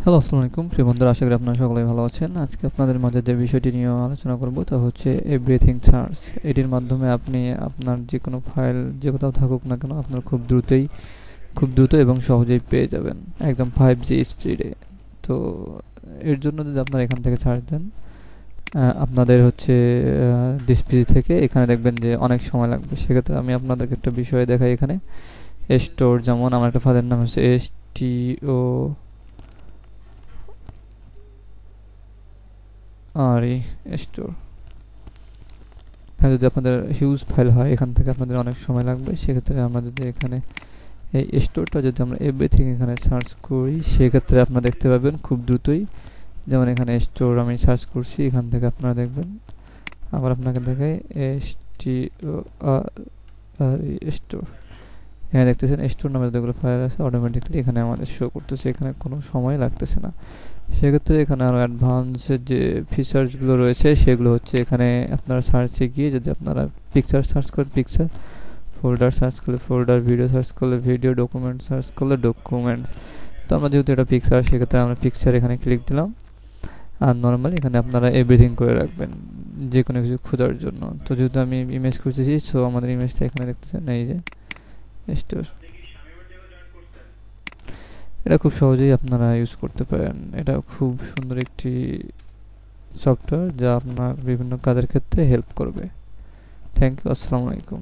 Hello, আসসালামু আলাইকুম প্রিয় বন্ধুরা, আশা করি আপনারা সকলেই ভালো আছেন। আজকে আপনাদের মাঝে যে বিষয়টি নিয়ে আলোচনা করব তা হচ্ছে এভরিথিং সার্চ। এটির মাধ্যমে আপনি আপনার যে কোনো ফাইল যে কোথাও থাকুক না কেন আপনার খুব দ্রুত এবং সহজেই পেয়ে যাবেন, একদম 5G স্পিডে। তো এর জন্য যদি আপনারা এখান থেকে সার্চ দেন, আপনাদের হচ্ছে ডিসপিসি থেকে এখানে দেখবেন যে অনেক সময় লাগবে। সেক্ষেত্রে আমি আপনাদেরকে একটা বিষয় দেখাই। এখানে স্টোর, যেমন আমার একটা ফাইলের নাম হচ্ছে STO আর স্টোর। যদি আপনাদের হিউজ ফাইল হয়, এখান থেকে আপনাদের অনেক সময় লাগবে। সেক্ষেত্রে আমরা যদি এখানে এই স্টোরটা যদি আমরা এভরিথিং এখানে সার্চ করি, সেক্ষেত্রে আপনারা দেখতে পাবেন খুব দ্রুতই। যেমন এখানে স্টোর আমি সার্চ করছি, এখান থেকে আপনারা দেখবেন। আবার আপনাকে দেখাই STO স্টোর। এখানে দেখতেছেন স্টোর নামে যতগুলো ফাইল আছে অটোমেটিকলি এখানে আমাদের শো করতেছে, এখানে কোনো সময় লাগতেছে না। সেক্ষেত্রে এখানে আরও অ্যাডভান্সের যে ফিচার্সগুলো রয়েছে সেগুলো হচ্ছে, এখানে আপনারা সার্চে গিয়ে যদি আপনারা পিকচার সার্চ করেন পিকচার, ফোল্ডার সার্চ করলে ফোল্ডার, ভিডিও সার্চ করলে ভিডিও, ডকুমেন্ট সার্চ করলে ডকুমেন্টস। তো আমরা যেহেতু এটা পিকচার, সেক্ষেত্রে আমরা পিকচার এখানে ক্লিক দিলাম। আর নর্মালি এখানে আপনারা এভরিথিং করে রাখবেন যে কোনো কিছু খোঁজার জন্য। তো যেহেতু আমি ইমেজ খুঁজেছি, সো আমাদের ইমেজটা এখানে দেখতেছেন, এই যে স্টোর। এটা খুব সহজেই আপনারা ইউজ করতে পারেন। এটা খুব সুন্দর একটি সফটওয়্যার যা আপনার বিভিন্ন কাজের ক্ষেত্রে হেল্প করবে। থ্যাংক ইউ, আসসালামু আলাইকুম।